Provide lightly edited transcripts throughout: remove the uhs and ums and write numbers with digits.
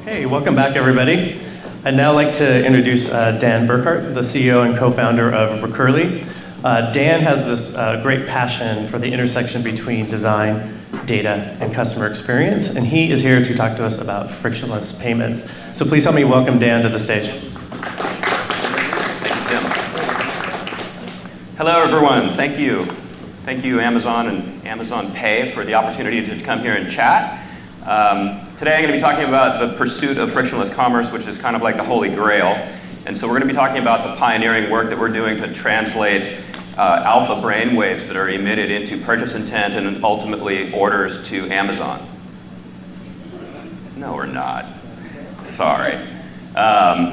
Hey, welcome back, everybody. I'd now like to introduce Dan Burkhart, the CEO and co-founder of Recurly. Dan has this great passion for the intersection between design, data, and customer experience, and he is here to talk to us about frictionless payments. So please help me welcome Dan to the stage. Thank you, Tim. Hello, everyone. Thank you. Thank you, Amazon and Amazon Pay, for the opportunity to come here and chat. Today I'm going to be talking about the pursuit of frictionless commerce, which is kind of like the holy grail. And so we're going to be talking about the pioneering work that we're doing to translate alpha brainwaves that are emitted into purchase intent and ultimately orders to Amazon. No, we're not. Sorry.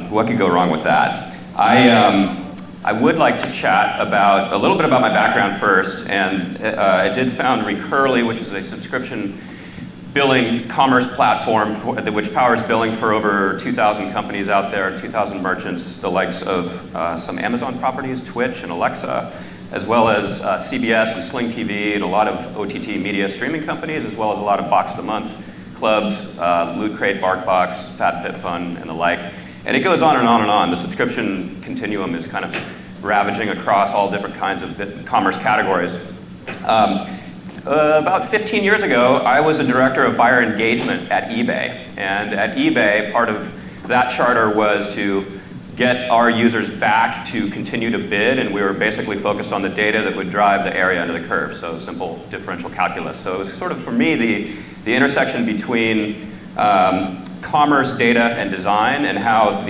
What could go wrong with that? I would like to chat about a little bit about my background first, and I did found Recurly, which is a subscription billing commerce platform which powers billing for over 2,000 companies out there, 2,000 merchants, the likes of some Amazon properties, Twitch and Alexa, as well as CBS and Sling TV and a lot of OTT media streaming companies, as well as a lot of Box of the Month clubs, Loot Crate, BarkBox, FabFitFun, and the like. And it goes on and on and on. The subscription continuum is kind of ravaging across all different kinds of commerce categories. About 15 years ago, I was a director of buyer engagement at eBay. And at eBay, part of that charter was to get our users back to continue to bid, and we were basically focused on the data that would drive the area under the curve, so simple differential calculus. So it was sort of, for me, the intersection between commerce, data, and design, and how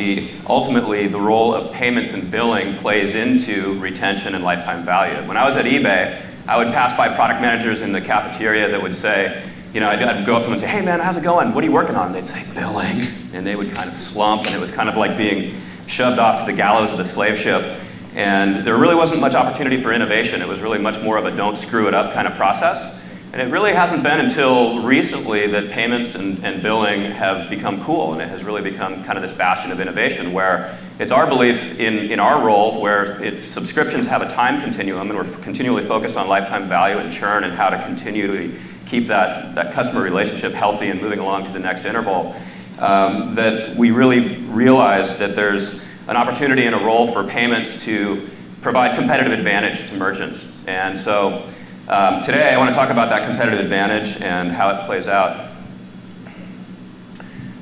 ultimately the role of payments and billing plays into retention and lifetime value. When I was at eBay, I would pass by product managers in the cafeteria that would say, you know, I'd go up to them and say, hey man, how's it going? What are you working on? And they'd say, billing. And they would kind of slump, and it was kind of like being shoved off to the gallows of the slave ship. And there really wasn't much opportunity for innovation. It was really much more of a don't screw it up kind of process. And it really hasn't been until recently that payments and billing have become cool, and it has really become kind of this bastion of innovation where it's our belief in our role where subscriptions have a time continuum, and we're continually focused on lifetime value and churn and how to continually keep that customer relationship healthy and moving along to the next interval, that we really realize that there's an opportunity and a role for payments to provide competitive advantage to merchants. And so today I want to talk about that competitive advantage and how it plays out.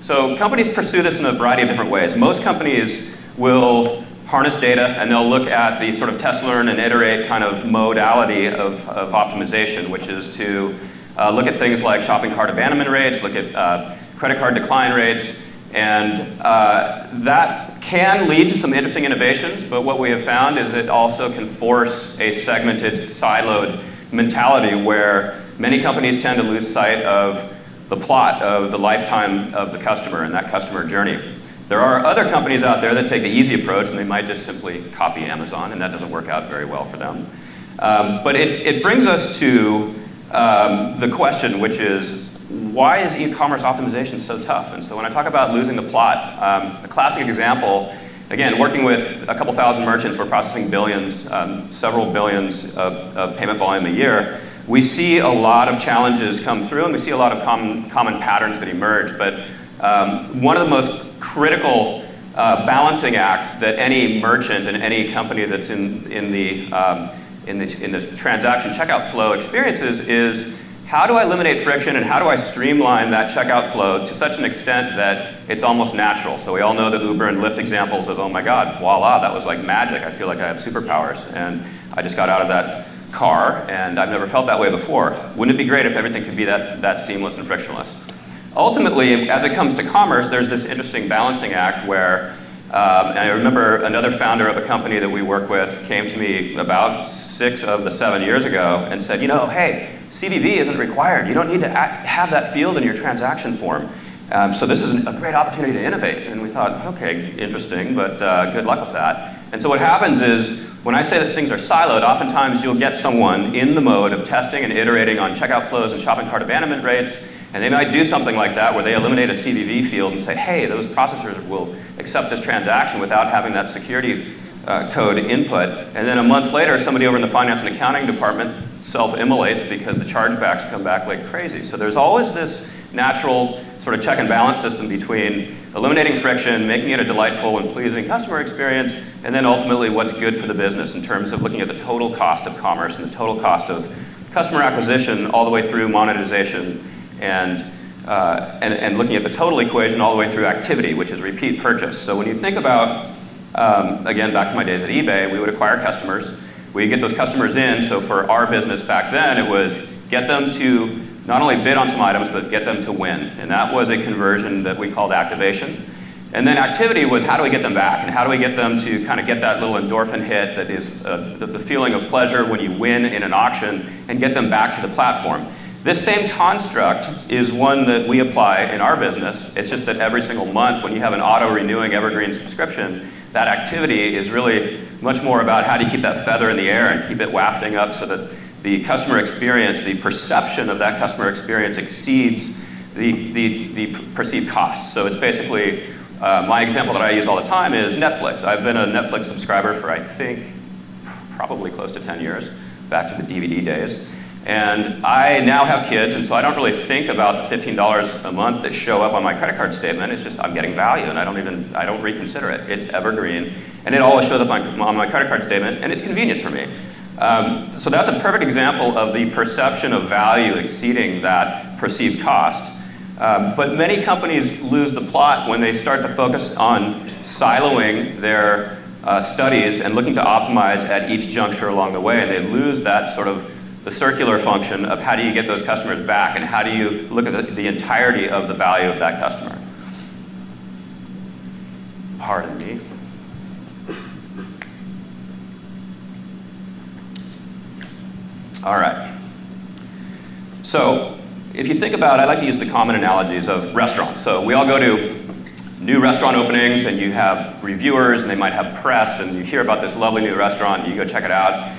So companies pursue this in a variety of different ways. Most companies will harness data, and they'll look at the sort of test, learn, and iterate kind of modality of optimization, which is to look at things like shopping cart abandonment rates, look at credit card decline rates, and that can lead to some interesting innovations, but what we have found is it also can force a segmented, siloed mentality where many companies tend to lose sight of the plot of the lifetime of the customer and that customer journey. There are other companies out there that take the easy approach, and they might just simply copy Amazon, and that doesn't work out very well for them. But it brings us to the question, which is, why is e-commerce optimization so tough? And so when I talk about losing the plot, a classic example, again, working with a couple thousand merchants, we're processing billions, several billions of payment volume a year. We see a lot of challenges come through, and we see a lot of common patterns that emerge. But one of the most critical balancing acts that any merchant and any company that's in the transaction checkout flow experiences is, how do I eliminate friction and how do I streamline that checkout flow to such an extent that it's almost natural? So we all know the Uber and Lyft examples of, oh my God, voila, that was like magic. I feel like I have superpowers. And I just got out of that car and I've never felt that way before. Wouldn't it be great if everything could be that seamless and frictionless? Ultimately, as it comes to commerce, there's this interesting balancing act where, and I remember another founder of a company that we work with came to me about 6 of the 7 years ago and said, you know, hey, CVV isn't required. You don't need to have that field in your transaction form. So this is a great opportunity to innovate. And we thought, okay, interesting, but good luck with that. And so what happens is, when I say that things are siloed, oftentimes you'll get someone in the mode of testing and iterating on checkout flows and shopping cart abandonment rates, and they might do something like that where they eliminate a CVV field and say, hey, those processors will accept this transaction without having that security code input. And then a month later, somebody over in the finance and accounting department self-immolates because the chargebacks come back like crazy. So there's always this natural sort of check and balance system between eliminating friction, making it a delightful and pleasing customer experience, and then ultimately what's good for the business in terms of looking at the total cost of commerce and the total cost of customer acquisition all the way through monetization and looking at the total equation all the way through activity, which is repeat purchase. So when you think about, again, back to my days at eBay, we would acquire customers. We get those customers in, so for our business back then, it was get them to not only bid on some items, but get them to win. And that was a conversion that we called activation. And then activity was how do we get them back? And how do we get them to kind of get that little endorphin hit that is the feeling of pleasure when you win in an auction and get them back to the platform. This same construct is one that we apply in our business. It's just that every single month when you have an auto-renewing evergreen subscription, that activity is really much more about how do you keep that feather in the air and keep it wafting up so that the customer experience, the perception of that customer experience exceeds the perceived cost. So it's basically, my example that I use all the time is Netflix. I've been a Netflix subscriber for, I think, probably close to 10 years, back to the DVD days. And I now have kids, and so I don't really think about the $15 a month that show up on my credit card statement. It's just I'm getting value, and I don't reconsider it. It's evergreen, and it always shows up on my credit card statement, and it's convenient for me. So that's a perfect example of the perception of value exceeding that perceived cost. But many companies lose the plot when they start to focus on siloing their studies and looking to optimize at each juncture along the way. And they lose that sort of the circular function of how do you get those customers back and how do you look at the entirety of the value of that customer. Pardon me. All right. So if you think about, I like to use the common analogies of restaurants. So we all go to new restaurant openings and you have reviewers and they might have press and you hear about this lovely new restaurant and you go check it out.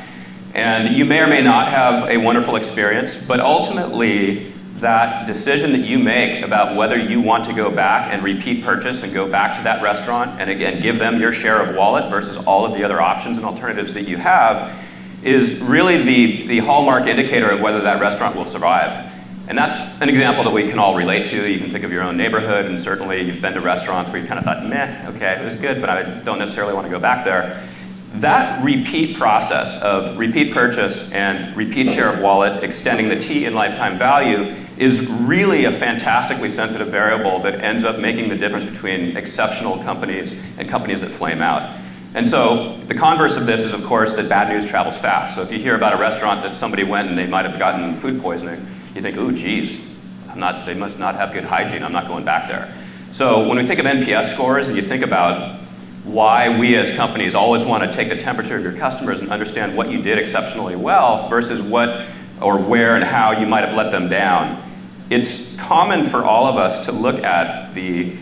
And you may or may not have a wonderful experience, but ultimately that decision that you make about whether you want to go back and repeat purchase and go back to that restaurant and again give them your share of wallet versus all of the other options and alternatives that you have is really the hallmark indicator of whether that restaurant will survive. And that's an example that we can all relate to. You can think of your own neighborhood, and certainly you've been to restaurants where you kind of thought, meh, okay, it was good, but I don't necessarily want to go back there. That repeat process of repeat purchase and repeat share of wallet, extending the T in lifetime value, is really a fantastically sensitive variable that ends up making the difference between exceptional companies and companies that flame out. And so the converse of this is, of course, that bad news travels fast. So if you hear about a restaurant that somebody went and they might have gotten food poisoning, you think, ooh, geez, they must not have good hygiene. I'm not going back there. So when we think of NPS scores and you think about why we as companies always want to take the temperature of your customers and understand what you did exceptionally well versus what or where and how you might have let them down, it's common for all of us to look at the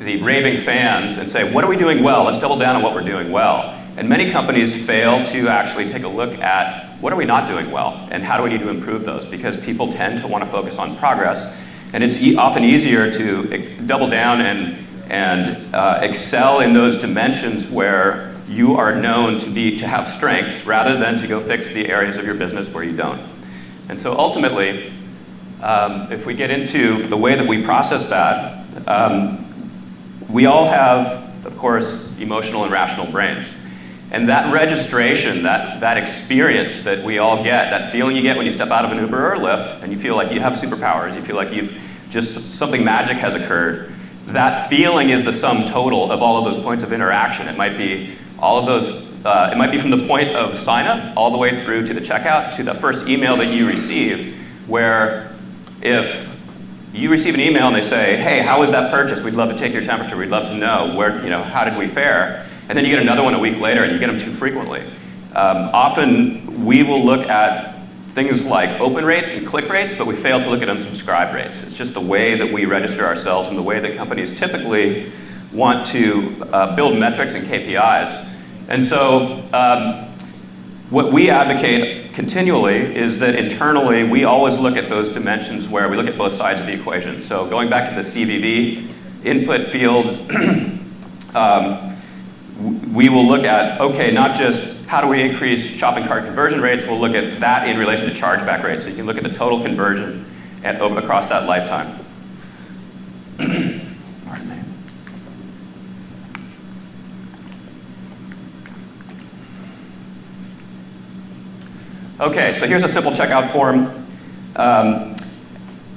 raving fans and say, what are we doing well? Let's double down on what we're doing well. And many companies fail to actually take a look at what are we not doing well and how do we need to improve those, because people tend to want to focus on progress. And it's often easier to double down and excel in those dimensions where you are known to have strengths rather than to go fix the areas of your business where you don't. And so ultimately, if we get into the way that we process that, we all have, of course, emotional and rational brains. And that registration, that experience that we all get, that feeling you get when you step out of an Uber or a Lyft and you feel like you have superpowers, you feel like something magic has occurred, that feeling is the sum total of all of those points of interaction. It might be all of those, it might be from the point of sign up all the way through to the checkout to the first email that you received, where if you receive an email and they say, hey, how was that purchase? We'd love to take your temperature. We'd love to know how did we fare? And then you get another one a week later and you get them too frequently. Often we will look at things like open rates and click rates, but we fail to look at unsubscribe rates. It's just the way that we register ourselves and the way that companies typically want to build metrics and KPIs. And so what we advocate continually is that internally we always look at those dimensions where we look at both sides of the equation. So going back to the CVV input field, we will look at, okay, not just how do we increase shopping cart conversion rates, we'll look at that in relation to chargeback rates. So you can look at the total conversion across that lifetime. Okay, so here's a simple checkout form.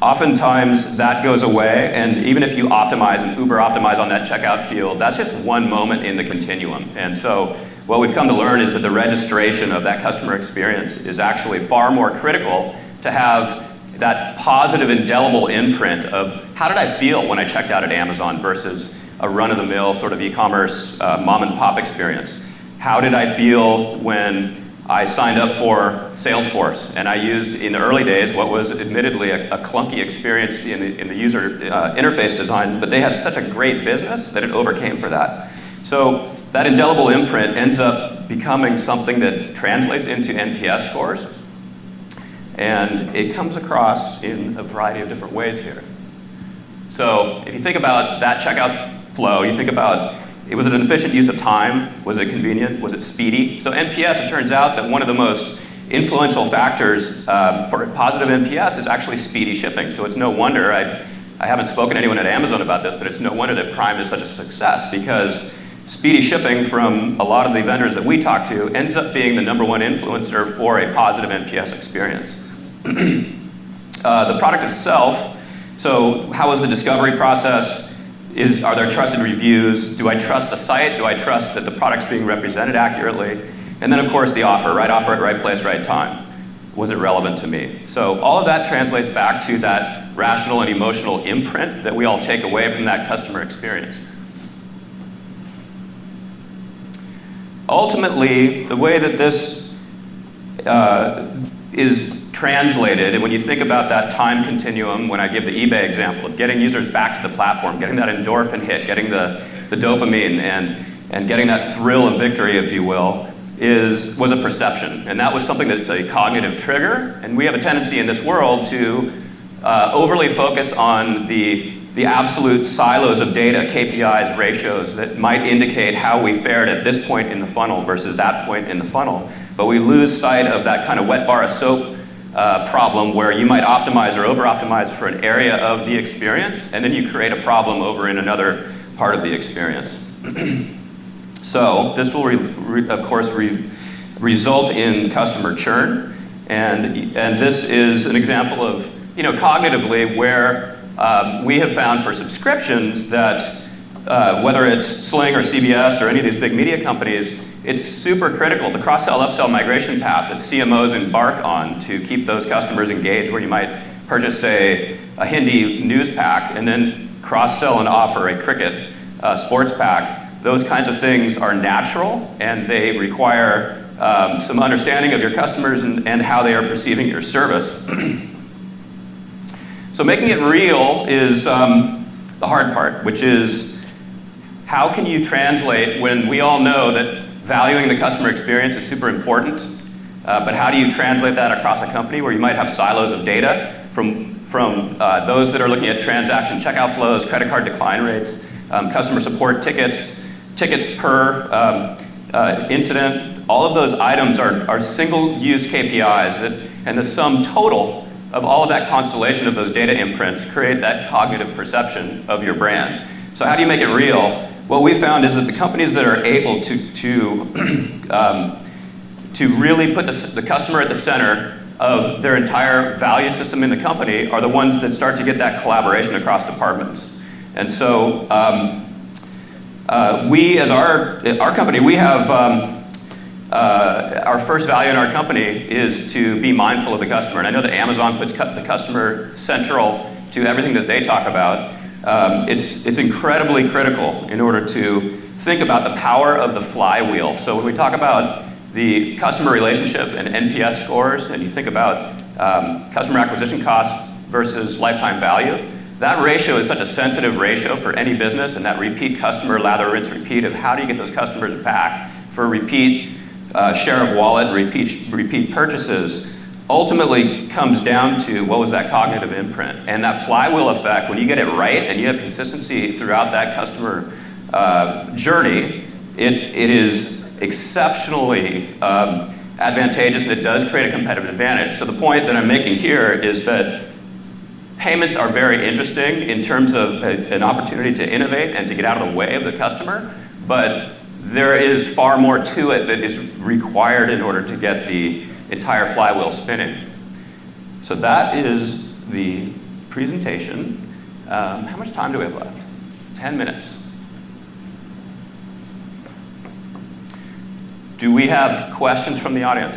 Oftentimes that goes away, and even if you optimize and Uber optimize on that checkout field, that's just one moment in the continuum. And so what we've come to learn is that the registration of that customer experience is actually far more critical to have that positive indelible imprint of how did I feel when I checked out at Amazon versus a run-of-the-mill sort of e-commerce mom and pop experience. How did I feel when I signed up for Salesforce and I used in the early days what was admittedly a clunky experience in the user interface design, but they had such a great business that it overcame for that. So that indelible imprint ends up becoming something that translates into NPS scores. And it comes across in a variety of different ways here. So if you think about that checkout flow, you think about, was it an efficient use of time? Was it convenient? Was it speedy? So NPS, it turns out that one of the most influential factors for positive NPS is actually speedy shipping. So it's no wonder, I haven't spoken to anyone at Amazon about this, but it's no wonder that Prime is such a success, because speedy shipping from a lot of the vendors that we talk to ends up being the #1 influencer for a positive NPS experience. The product itself, so how was the discovery process? Are there trusted reviews? Do I trust the site? Do I trust that the product's being represented accurately? And then of course the offer, right offer at right place, right time. Was it relevant to me? So all of that translates back to that rational and emotional imprint that we all take away from that customer experience. Ultimately, the way that this is translated, and when you think about that time continuum, when I give the eBay example of getting users back to the platform, getting that endorphin hit, getting the dopamine, and getting that thrill of victory, if you will, was a perception. And that was something that's a cognitive trigger, and we have a tendency in this world to overly focus on the absolute silos of data, KPIs, ratios, that might indicate how we fared at this point in the funnel versus that point in the funnel. But we lose sight of that kind of wet bar of soap problem where you might optimize or over-optimize for an area of the experience, and then you create a problem over in another part of the experience. So this will, of course, result in customer churn, and this is an example of, cognitively where we have found for subscriptions that whether it's Sling or CBS or any of these big media companies, it's super critical, the cross-sell, upsell migration path that CMOs embark on to keep those customers engaged, where you might purchase, say, a Hindi news pack and then cross-sell and offer a cricket sports pack. Those kinds of things are natural, and they require some understanding of your customers and how they are perceiving your service. So making it real is the hard part, which is how can you translate when we all know that valuing the customer experience is super important, but how do you translate that across a company where you might have silos of data from those that are looking at transaction checkout flows, credit card decline rates, customer support tickets per incident. All of those items are single-use KPIs, and the sum total of all of that constellation of those data imprints create that cognitive perception of your brand. So how do you make it real? What we found is that the companies that are able to really put the customer at the center of their entire value system in the company are the ones that start to get that collaboration across departments. And so we, as our company, we have our first value in our company is to be mindful of the customer. And I know that Amazon puts the customer central to everything that they talk about. It's incredibly critical in order to think about the power of the flywheel. So when we talk about the customer relationship and NPS scores, and you think about customer acquisition costs versus lifetime value, that ratio is such a sensitive ratio for any business, and that repeat customer lather, rinse, repeat of how do you get those customers back for repeat share of wallet, repeat purchases, ultimately comes down to what was that cognitive imprint. And that flywheel effect, when you get it right and you have consistency throughout that customer journey, it is exceptionally advantageous, and it does create a competitive advantage. So the point that I'm making here is that payments are very interesting in terms of an opportunity to innovate and to get out of the way of the customer, but there is far more to it that is required in order to get the entire flywheel spinning. So that is the presentation. How much time do we have left? 10 minutes. Do we have questions from the audience?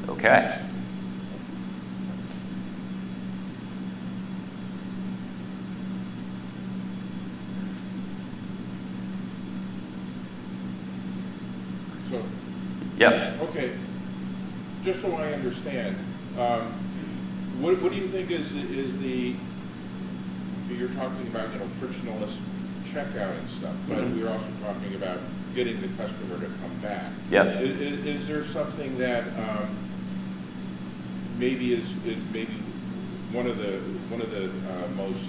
Okay. So, Yep. okay, just so I understand, what do you think is the, you're talking about, frictionless checkout and stuff, but we're also talking about getting the customer to come back. Yep. Is there something that maybe is maybe one of the most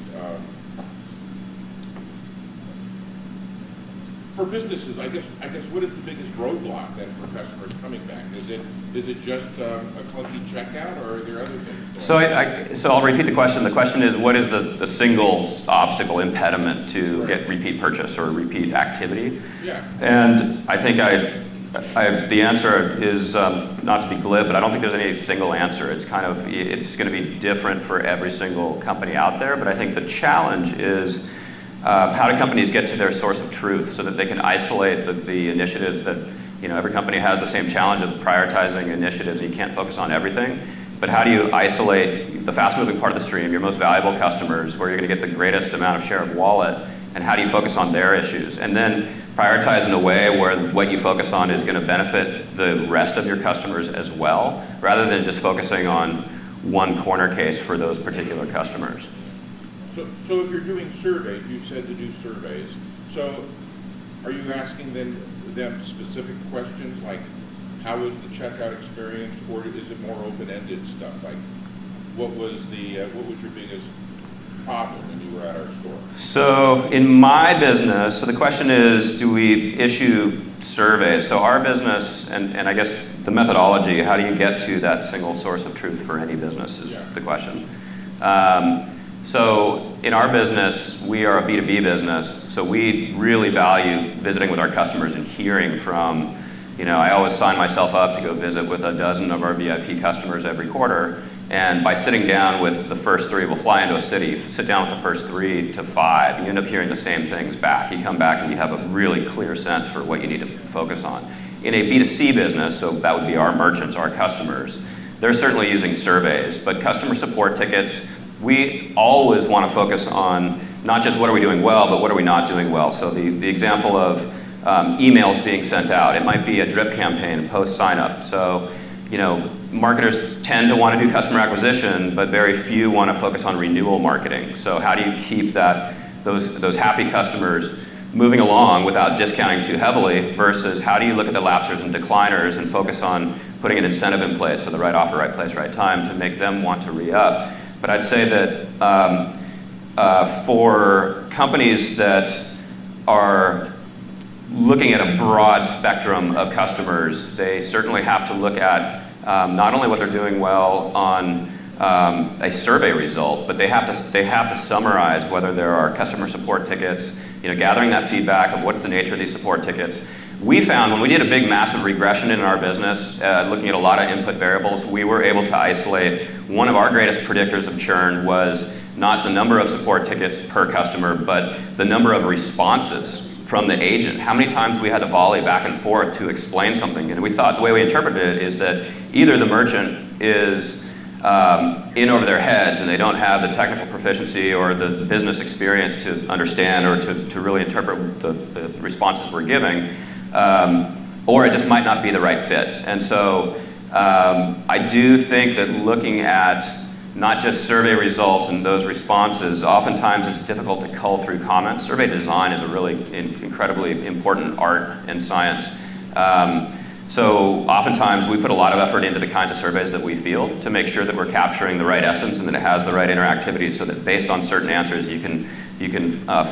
for businesses, I guess what is the biggest roadblock then for customers coming back? Is it just a clunky checkout, or are there other things? So I'll repeat the question. The question is, what is the single obstacle, impediment to get repeat purchase or repeat activity? Yeah. And I think the answer is not to be glib, but I don't think there's any single answer. It's going to be different for every single company out there. But I think the challenge is how do companies get to their source of truth so that they can isolate the initiatives that, every company has the same challenge of prioritizing initiatives. You can't focus on everything. But how do you isolate the fast-moving part of the stream, your most valuable customers, where you're going to get the greatest amount of share of wallet, and how do you focus on their issues? And then prioritize in a way where what you focus on is going to benefit the rest of your customers as well, rather than just focusing on one corner case for those particular customers. So if you're doing surveys, you said to do surveys, so are you asking them specific questions like how was the checkout experience, or is it more open-ended stuff like what was your biggest problem when you were at our store? So in my business, so the question is, do we issue surveys? So our business, and I guess the methodology, how do you get to that single source of truth for any business is the question. So in our business, we are a B2B business, so we really value visiting with our customers and hearing from, I always sign myself up to go visit with a dozen of our VIP customers every quarter, and by sitting down with the first three, we'll fly into a city, sit down with the first 3 to 5, you end up hearing the same things back. You come back and you have a really clear sense for what you need to focus on. In a B2C business, so that would be our merchants, our customers, they're certainly using surveys, but customer support tickets, we always want to focus on not just what are we doing well, but what are we not doing well. So the example of emails being sent out, it might be a drip campaign, post sign up. So, marketers tend to want to do customer acquisition, but very few want to focus on renewal marketing. So how do you keep those happy customers moving along without discounting too heavily, versus how do you look at the lapsers and decliners and focus on putting an incentive in place, so the right offer, right place, right time, to make them want to re-up. But I'd say that for companies that are looking at a broad spectrum of customers, they certainly have to look at not only what they're doing well on a survey result, but they have to summarize whether there are customer support tickets, gathering that feedback of what's the nature of these support tickets. We found when we did a big massive regression in our business, looking at a lot of input variables, we were able to isolate one of our greatest predictors of churn was not the number of support tickets per customer, but the number of responses from the agent. How many times we had to volley back and forth to explain something. And we thought the way we interpreted it is that either the merchant is in over their heads and they don't have the technical proficiency or the business experience to understand or to really interpret the responses we're giving, or it just might not be the right fit. And so I do think that looking at not just survey results and those responses, oftentimes it's difficult to cull through comments. Survey design is a really incredibly important art and science. So oftentimes we put a lot of effort into the kinds of surveys that we field to make sure that we're capturing the right essence and that it has the right interactivity, so that based on certain answers you can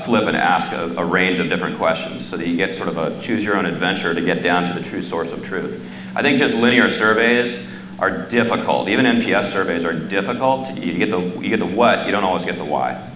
flip and ask a range of different questions, so that you get sort of a choose your own adventure to get down to the true source of truth. I think just linear surveys are difficult. Even NPS surveys are difficult. You get the what, you don't always get the why.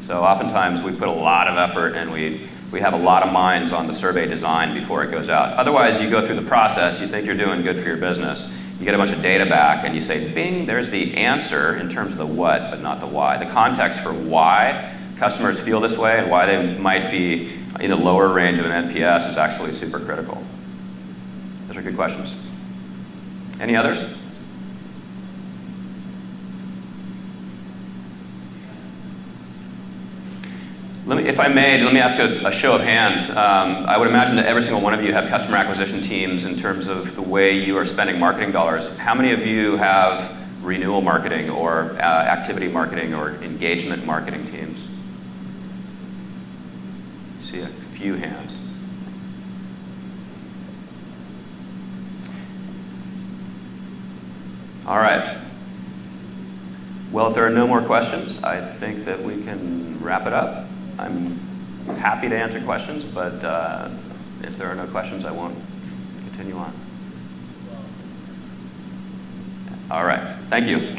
So oftentimes we put a lot of effort and we have a lot of minds on the survey design before it goes out. Otherwise, you go through the process, you think you're doing good for your business, you get a bunch of data back and you say, bing, there's the answer in terms of the what, but not the why. The context for why customers feel this way and why they might be in the lower range of an NPS is actually super critical. Those are good questions. Any others? If I may, let me ask a show of hands. I would imagine that every single one of you have customer acquisition teams in terms of the way you are spending marketing dollars. How many of you have renewal marketing or activity marketing or engagement marketing teams? I see a few hands. All right. Well, if there are no more questions, I think that we can wrap it up. I'm happy to answer questions, but if there are no questions, I won't continue on. All right. Thank you.